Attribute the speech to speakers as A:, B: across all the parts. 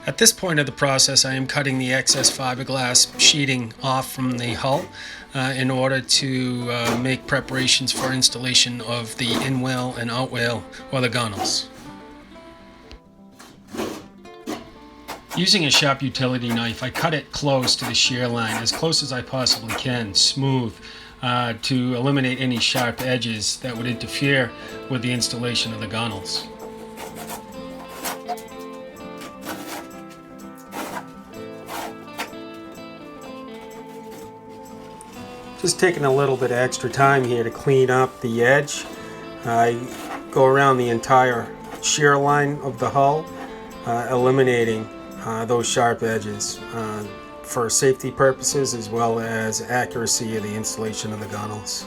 A: At this point of the process, I am cutting the excess fiberglass sheeting off from the hull in order to make preparations for installation of the in-whale and out-whale or the gunnels. Using a sharp utility knife, I cut it close to the shear line, as close as I possibly can, smooth, to eliminate any sharp edges that would interfere with the installation of the gunnels. Just taking a little bit of extra time here to clean up the edge. I go around the entire shear line of the hull, eliminating those sharp edges for safety purposes as well as accuracy of the installation of the gunnels.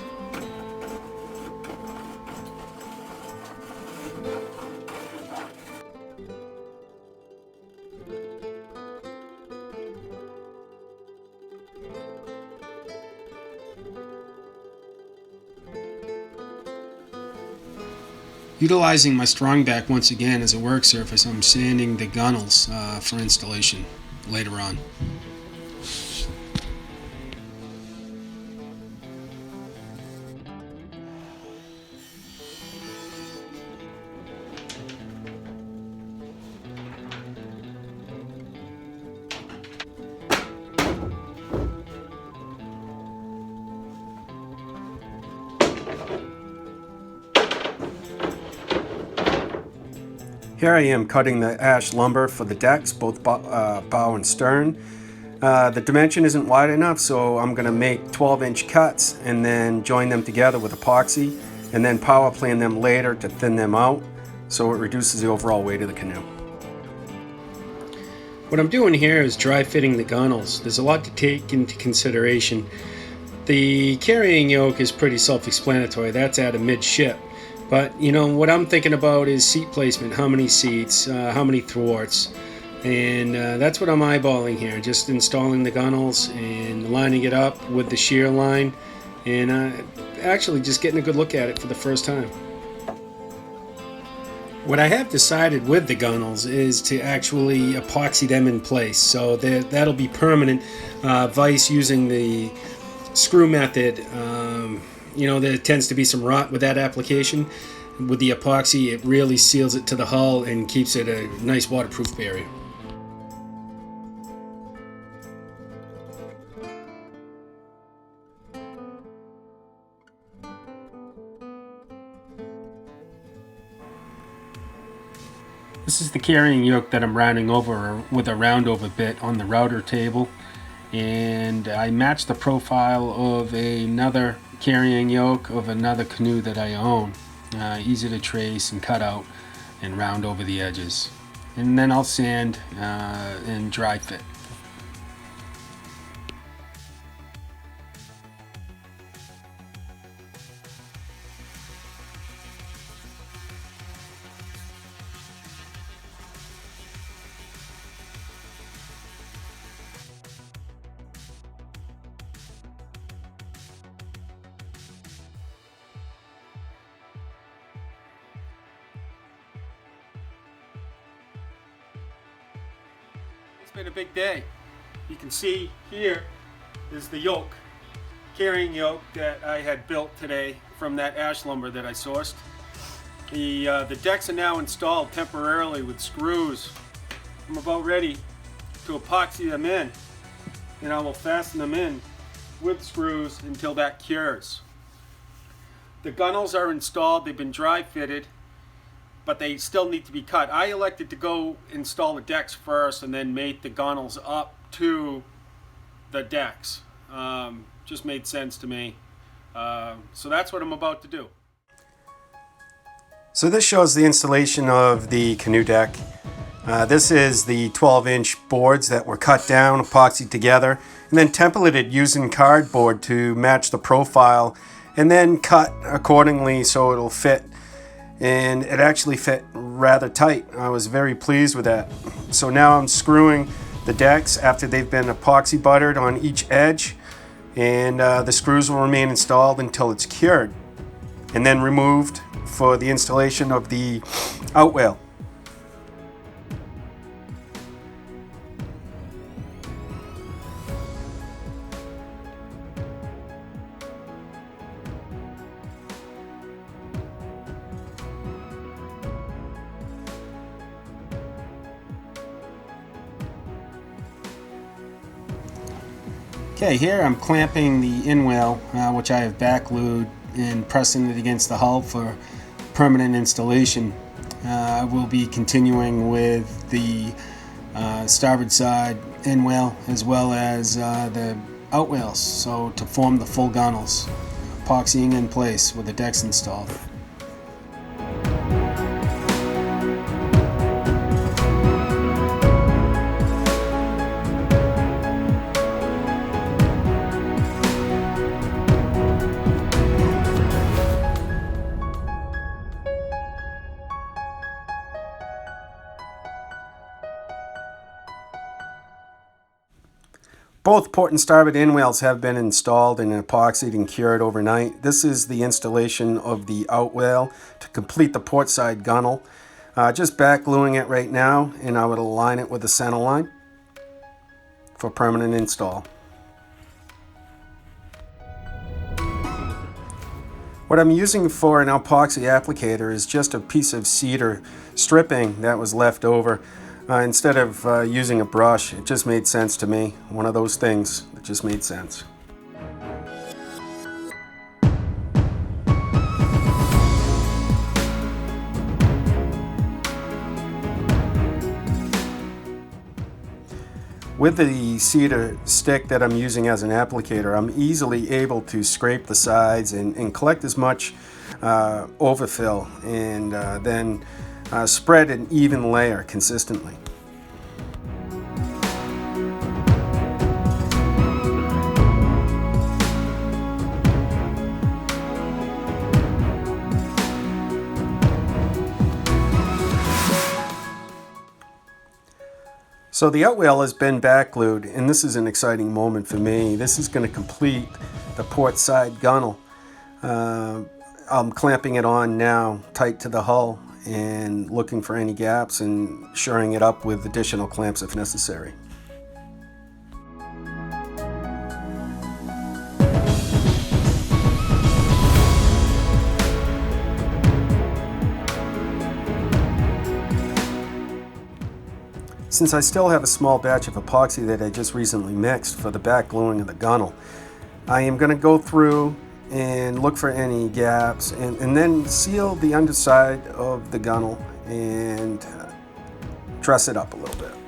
A: Utilizing my strong back once again as a work surface, I'm sanding the gunnels for installation later on. Here I am cutting the ash lumber for the decks, both bow and stern. The dimension isn't wide enough, so I'm going to make 12-inch cuts and then join them together with epoxy and then power plan them later to thin them out so it reduces the overall weight of the canoe. What I'm doing here is dry fitting the gunnels. There's a lot to take into consideration. The carrying yoke is pretty self-explanatory. That's at a midship. But, you know, what I'm thinking about is seat placement, how many seats, how many thwarts, and that's what I'm eyeballing here, just installing the gunnels and lining it up with the shear line and actually just getting a good look at it for the first time. What I have decided with the gunnels is to actually epoxy them in place, so that'll be permanent. Vice using the screw method, you know, there tends to be some rot with that application. With the epoxy, it really seals it to the hull and keeps it a nice waterproof barrier. This is the carrying yoke that I'm rounding over with a roundover bit on the router table, and I match the profile of another carrying yoke of another canoe that I own. Easy to trace and cut out and round over the edges. And then I'll sand and dry fit. It's been a big day. You can see here is the yoke, carrying yoke that I had built today from that ash lumber that I sourced. The decks are now installed temporarily with screws. I'm about ready to epoxy them in, and I will fasten them in with screws until that cures. The gunnels are installed, they've been dry fitted, but they still need to be cut. I elected to go install the decks first and then mate the gunnels up to the decks. Just made sense to me. So that's what I'm about to do. So this shows the installation of the canoe deck. This is the 12-inch boards that were cut down, epoxied together, and then templated using cardboard to match the profile, and then cut accordingly so it'll fit. And it actually fit rather tight. I was very pleased with that. So now I'm screwing the decks after they've been epoxy buttered on each edge, and the screws will remain installed until it's cured and then removed for the installation of the outwale. Okay, here I'm clamping the inwale, which I have back glued, and pressing it against the hull for permanent installation. I will be continuing with the starboard side inwale as well as the outwales, so to form the full gunnels, epoxying in place with the decks installed. Both port and starboard inwales have been installed and epoxied and cured overnight. This is the installation of the outwale to complete the port side gunnel. Just back gluing it right now, and I would align it with the center line for permanent install. What I'm using for an epoxy applicator is just a piece of cedar stripping that was left over. Instead of using a brush, it just made sense to me. One of those things that just made sense. With the cedar stick that I'm using as an applicator, I'm easily able to scrape the sides and collect as much overfill, and then spread an even layer consistently. So the outwale has been back glued, and this is an exciting moment for me. This is going to complete the port side gunnel. I'm clamping it on now tight to the hull and looking for any gaps and shoring it up with additional clamps if necessary. Since I still have a small batch of epoxy that I just recently mixed for the back gluing of the gunnel, I am going to go through and look for any gaps and then seal the underside of the gunnel and dress it up a little bit.